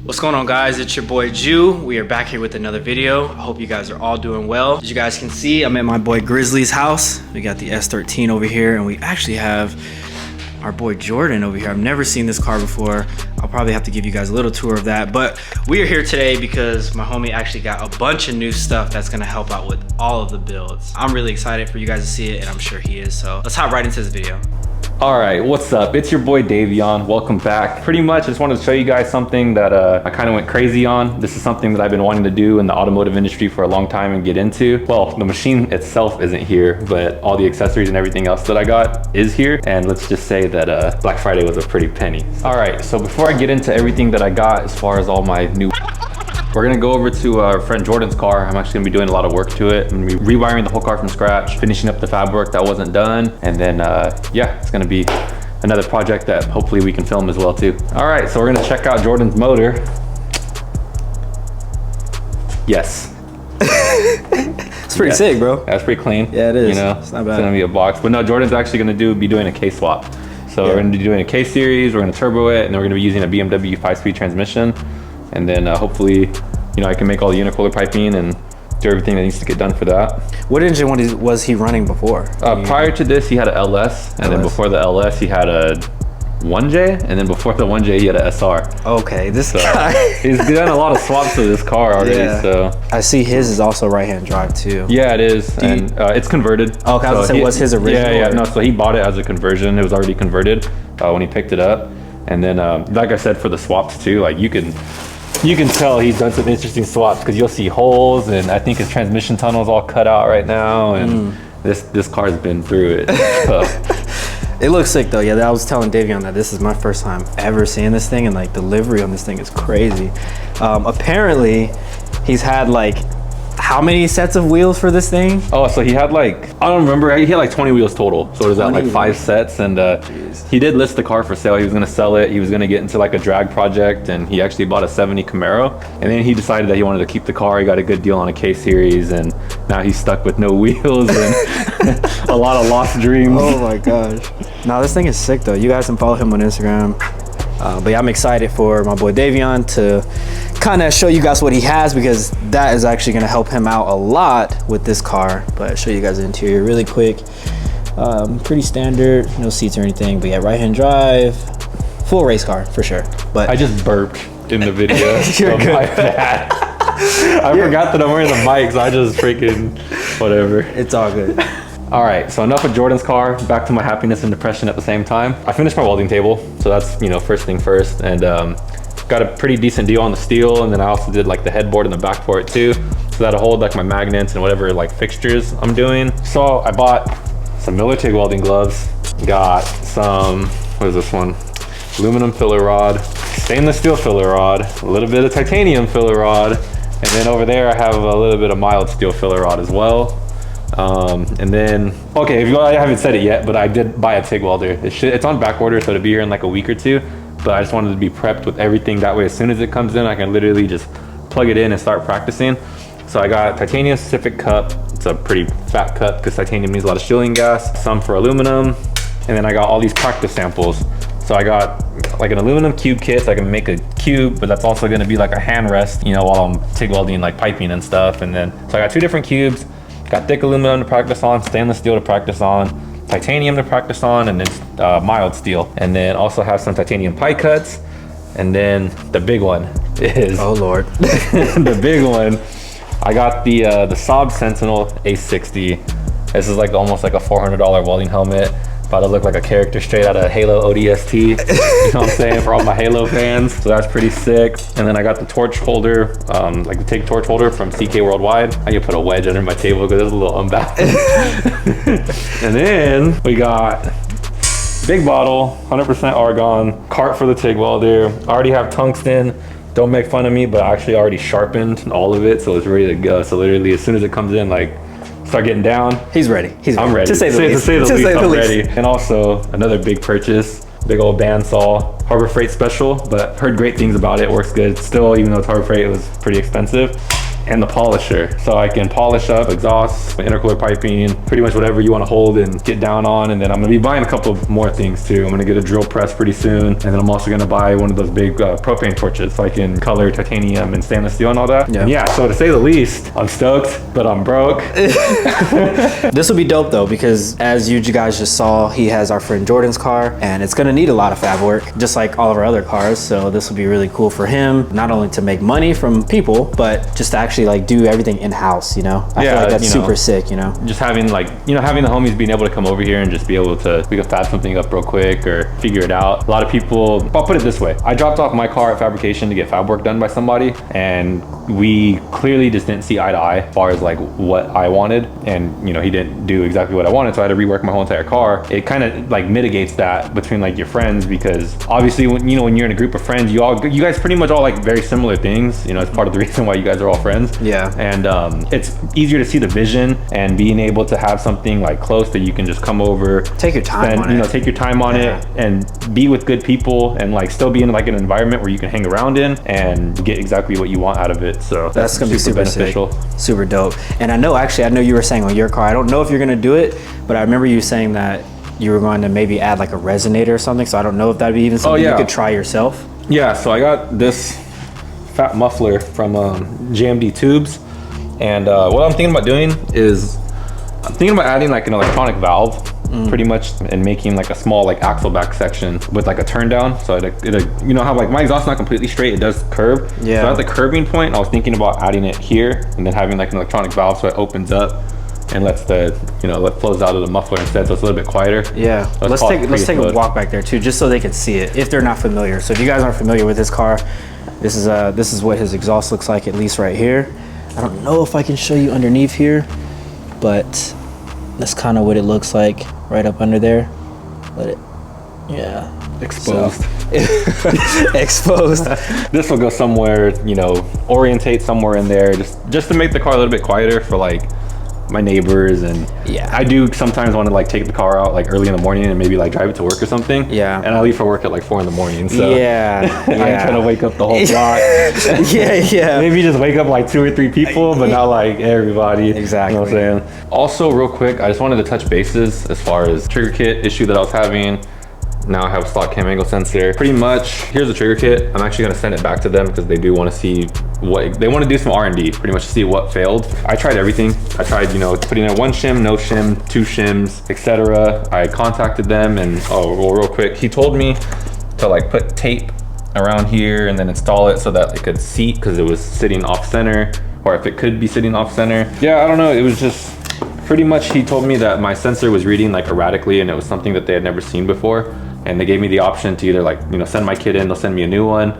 What's going on, guys? It's your boy Jew. We are back here with another video. I hope you guys are all doing well. As you guys can see, I'm at my boy Grizzly's house. We got the S13 over here, and we actually have our boy Jordan over here. I've never seen this car before. I'll probably have to give you guys a little tour of that, but we are here today because my homie actually got a bunch of new stuff that's gonna help out with all of the builds. I'm really excited for you guys to see it, and I'm sure he is, so let's hop right into this video. All right, what's up? It's your boy Davion. Welcome back. Pretty much just wanted to show you guys something that I kind of went crazy on. This is something that I've been wanting to do in the automotive industry for a long time and get into. Well, the machine itself isn't here, but all the accessories and everything else that I got is here. And let's just say that Black Friday was a pretty penny. All right, so before I get into everything that I got as far as all my new we're gonna go over to our friend Jordan's car. I'm actually gonna be doing a lot of work to it. I'm gonna be rewiring the whole car from scratch, finishing up the fab work that wasn't done. And then, yeah, it's gonna be another project that hopefully we can film as well too. All right, so we're gonna check out Jordan's motor. Yes. It's pretty sick, bro. That's pretty clean. Yeah, it is. You know, it's not bad. It's gonna be a box. But no, Jordan's actually gonna be doing a case swap. So we're gonna be doing a case series, we're gonna turbo it, and then we're gonna be using a BMW 5-speed transmission. And then hopefully, you know, I can make all the intercooler piping and do everything that needs to get done for that. What engine was he running before? Prior to this, he had a LS, and then before the LS, he had a 1J, and then before the 1J, he had a SR. Okay, this guy. He's done a lot of swaps to this car already, yeah. So. I see his is also right-hand drive too. Yeah, it is, and it's converted. Oh, okay, I was gonna say, was his original? Yeah, no, so he bought it as a conversion. It was already converted when he picked it up. And then, like I said, for the swaps too, like you can tell he's done some interesting swaps because you'll see holes, and I think his transmission tunnel is all cut out right now, and this car's been through it. So. It looks sick though. Yeah, I was telling Davion that this is my first time ever seeing this thing, and like delivery on this thing is crazy. Apparently, he's had like how many sets of wheels for this thing? Oh, so he had like, I don't remember, he had like 20 wheels total. So it was at like 5 sets, and he did list the car for sale. He was gonna sell it. He was gonna get into like a drag project, and he actually bought a 70 Camaro. And then he decided that he wanted to keep the car. He got a good deal on a K series, and now he's stuck with no wheels and a lot of lost dreams. Oh my gosh. Now this thing is sick though. You guys can follow him on Instagram. But yeah, I'm excited for my boy Davion to kind of show you guys what he has, because that is actually going to help him out a lot with this car. But show you guys the interior really quick. Pretty standard, no seats or anything, but yeah, right-hand drive, full race car for sure. But I just burped in the video. You're good. My bad. I forgot that I'm wearing the mic, so I just freaking whatever. It's all good. All right, so enough of Jordan's car, back to my happiness and depression at the same time. I finished my welding table, so that's, you know, first thing first, and got a pretty decent deal on the steel, and then I also did like the headboard and the back for it too, so that'll hold like my magnets and whatever like fixtures I'm doing. So I bought some Miller TIG welding gloves, got some, what is this one? Aluminum filler rod, stainless steel filler rod, a little bit of titanium filler rod, and then over there I have a little bit of mild steel filler rod as well. And then, okay, I haven't said it yet, but I did buy a TIG welder. It's on back order, so it'll be here in like a week or two, but I just wanted to be prepped with everything. That way, as soon as it comes in, I can literally just plug it in and start practicing. So I got titanium specific cup. It's a pretty fat cup because titanium needs a lot of shielding gas, some for aluminum. And then I got all these practice samples. So I got like an aluminum cube kit, so I can make a cube, but that's also gonna be like a hand rest, you know, while I'm TIG welding like piping and stuff. And then, so I got 2 different cubes. Got thick aluminum to practice on, stainless steel to practice on, titanium to practice on, and then mild steel. And then also have some titanium pie cuts. And then the big one is, oh Lord. the big one, I got the Saab Sentinel A60. This is like almost like a $400 welding helmet. About to look like a character straight out of Halo ODST. You know what I'm saying? For all my Halo fans. So that's pretty sick. And then I got the torch holder, like the TIG torch holder from CK Worldwide. I can put a wedge under my table because it's a little unbalanced. And then we got big bottle, 100% argon, cart for the TIG welder. I already have tungsten. Don't make fun of me, but I actually already sharpened all of it, so it's ready to go. So literally, as soon as it comes in, like, start getting down. He's ready. I'm ready. To say the least. I'm ready. And also another big purchase, big old bandsaw, Harbor Freight special, but heard great things about it. Works good still, even though it's Harbor Freight, it was pretty expensive. and the polisher. So I can polish up exhaust, intercooler piping, pretty much whatever you want to hold and get down on. And then I'm gonna be buying a couple of more things too. I'm gonna get a drill press pretty soon. And then I'm also gonna buy one of those big propane torches so I can color titanium and stainless steel and all that. Yeah. And yeah, so to say the least, I'm stoked, but I'm broke. This will be dope though, because as you guys just saw, he has our friend Jordan's car, and it's gonna need a lot of fab work, just like all of our other cars. So this will be really cool for him, not only to make money from people, but just to actually like do everything in-house, you know? I feel like that's super sick, you know? Just having like, you know, having the homies being able to come over here and just be able to, we can fab something up real quick or figure it out. A lot of people, I'll put it this way. I dropped off my car at fabrication to get fab work done by somebody, and we clearly just didn't see eye to eye as far as like what I wanted. And, you know, he didn't do exactly what I wanted, so I had to rework my whole entire car. It kind of like mitigates that between like your friends, because obviously when, you know, when you're in a group of friends, you guys pretty much all like very similar things, you know, it's part of the reason why you guys are all friends. Yeah. And it's easier to see the vision and being able to have something like close that you can just come over, take your time on it. You know, take your time on it and be with good people and like still be in like an environment where you can hang around in and get exactly what you want out of it. So that's gonna be super beneficial. Sick. Super dope. And I know you were saying on your car, I don't know if you're gonna do it, but I remember you saying that you were going to maybe add like a resonator or something. So I don't know if that'd be even something you could try yourself. Yeah, so I got this fat muffler from JMD Tubes, and what I'm thinking about doing is I'm thinking about adding like an electronic valve, pretty much, and making like a small like axle back section with like a turn down. So it you know how like my exhaust's not completely straight, it does curve. Yeah. So at the curving point, I was thinking about adding it here and then having like an electronic valve so it opens up and lets the, you know, let flows out of the muffler instead, so it's a little bit quieter. Yeah, let's take a walk back there too, just so they can see it if they're not familiar. So if you guys aren't familiar with this car, this is what his exhaust looks like, at least right here. I don't know if I can show you underneath here, but that's kind of what it looks like right up under there. Let it, yeah, exposed. So, exposed. This will go somewhere, you know, orientate somewhere in there, just to make the car a little bit quieter for like my neighbors. And yeah, I do sometimes want to like take the car out like early in the morning and maybe like drive it to work or something. Yeah. And I leave for work at like 4 in the morning. So yeah, I ain't trying to wake up the whole block. yeah. Maybe just wake up like 2 or 3 people, but not like everybody. Exactly. You know what I'm saying? Also, real quick, I just wanted to touch bases as far as trigger kit issue that I was having. Now I have a stock cam angle sensor. Pretty much, here's the trigger kit. I'm actually gonna send it back to them because they do wanna see what, they wanna do some R&D, pretty much to see what failed. I tried everything. I tried, you know, putting in 1 shim, no shim, 2 shims, etc. I contacted them and, oh, well, real quick, he told me to like put tape around here and then install it so that it could seat because it was sitting off center, or if it could be sitting off center. Yeah, I don't know, it was just, pretty much he told me that my sensor was reading like erratically and it was something that they had never seen before. And they gave me the option to either like, you know, send my kit in, they'll send me a new one,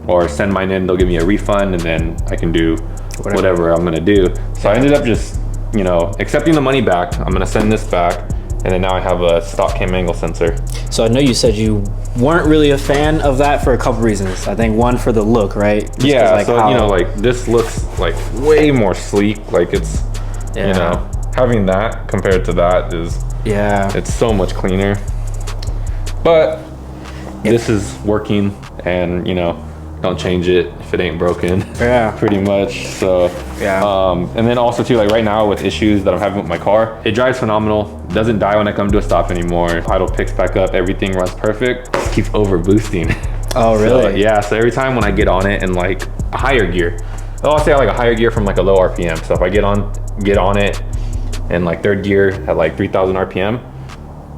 or send mine in, they'll give me a refund, and then I can do whatever I'm gonna do. So I ended up just, you know, accepting the money back. I'm gonna send this back, and then now I have a stock cam angle sensor. So I know you said you weren't really a fan of that for a couple reasons. I think one, for the look, right? Just yeah, like so you know, like this looks like way more sleek. Like it's, you know, having that compared to that is, it's so much cleaner. But this is working, and you know, don't change it if it ain't broken. Yeah, pretty much. So and then also too, like right now with issues that I'm having with my car, it drives phenomenal, doesn't die when I come to a stop anymore, idle picks back up, everything runs perfect, just keeps over boosting. Oh really? So, yeah, so every time when I get on it in like a higher gear, I'll say like a higher gear from like a low RPM, so if I get on it in like 3rd gear at like 3,000 RPM,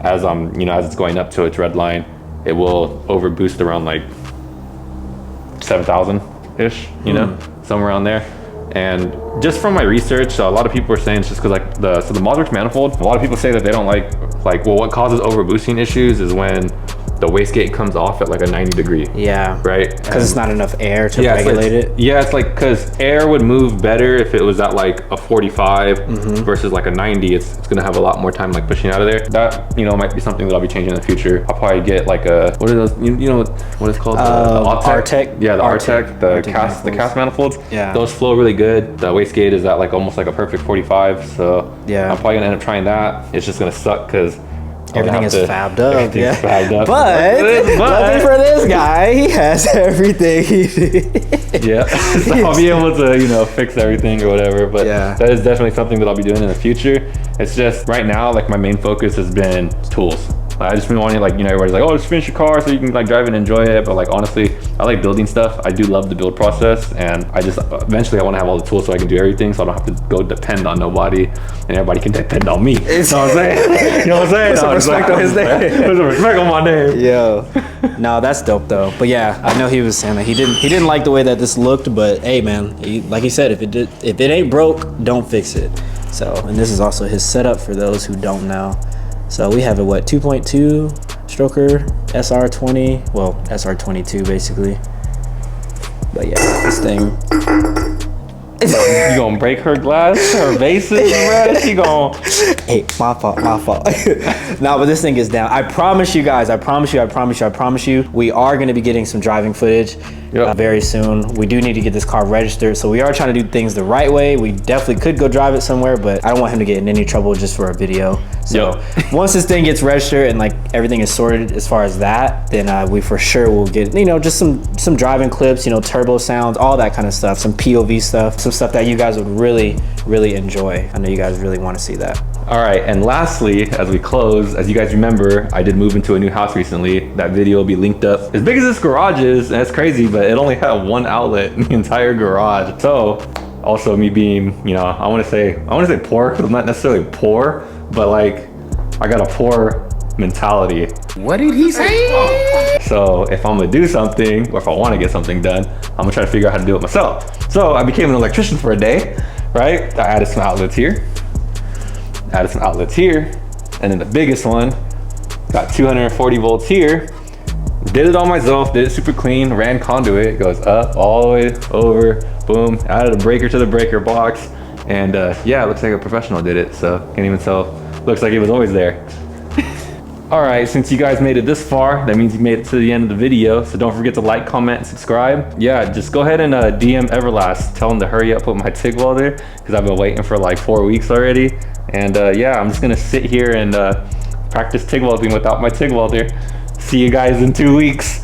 as I'm, you know, as it's going up to its red line, it will over boost around like 7,000 ish, you know, somewhere around there. And just from my research, a lot of people are saying it's just because like the Mosrix manifold, a lot of people say that they don't like, well, what causes over boosting issues is when the wastegate comes off at like a 90 degree. Yeah. Right? Because it's not enough air to regulate it. Yeah, it's like, because air would move better if it was at like a 45 versus like a 90. It's going to have a lot more time like pushing out of there. That, you know, might be something that I'll be changing in the future. I'll probably get like a, what are those, you know what it's called? Artec. Yeah, the Artec, the cast manifolds. Yeah. Those flow really good. The wastegate is at like almost like a perfect 45. So yeah, I'm probably going to end up trying that. It's just going to suck because Everything is fabbed up. Everything's fabbed up. But luckily for this guy, he has everything he needs. Yeah, so I'll be able to, you know, fix everything or whatever. But Yeah. that is definitely something that I'll be doing in the future. It's just right now, like my main focus has been tools. I just been wanting, like, you know, everybody's like, oh, just finish your car so you can like drive and enjoy it. But like, honestly, I like building stuff. I do love the build process, and I just eventually I want to have all the tools so I can do everything, so I don't have to go depend on nobody, and everybody can depend on me. You know what I'm saying? You know what I'm saying? Put some respect on his name. Put some respect on my name. Yo, no, that's dope though. But yeah, I know he was saying that he didn't like the way that this looked. But hey, man, like he said, if it ain't broke, don't fix it. So, and this is also his setup for those who don't know. So we have a 2.2 stroker SR20, well SR22 basically. But yeah, this thing. You gonna break her glass, her vases, bro? She gonna... Hey, my fault. No, but this thing is down. I promise you guys, I promise you, we are gonna be getting some driving footage very soon. We do need to get this car registered, so we are trying to do things the right way. We definitely could go drive it somewhere, but I don't want him to get in any trouble just for a video. So once this thing gets registered and like everything is sorted as far as that, then we for sure will get, you know, just some driving clips, you know, turbo sounds, all that kind of stuff, some POV stuff, some stuff that you guys would really enjoy. I know you guys really want to see that. All right, and lastly, as we close, as you guys remember, I did move into a new house recently. That video will be linked up. As big as this garage is, and it's crazy, but it only had one outlet in the entire garage. So, also me being, you know, I want to say poor, because I'm not necessarily poor, but like, I got a poor mentality. What did he say? So if I'm gonna do something, or if I want to get something done, I'm gonna try to figure out how to do it myself. So I became an electrician for a day, right? I added some outlets here, and then the biggest one, got 240 volts here. Did it all myself, did it super clean, ran conduit, it goes up all the way over, boom, added a breaker to the breaker box, and yeah, it looks like a professional did it, so can't even tell, looks like it was always there. All right, since you guys made it this far, that means you made it to the end of the video, so don't forget to like, comment, and subscribe. Yeah, just go ahead and DM Everlast, tell him to hurry up with my TIG welder, because I've been waiting for like 4 weeks already. And yeah, I'm just gonna sit here and practice TIG welding without my TIG welder. See you guys in 2 weeks.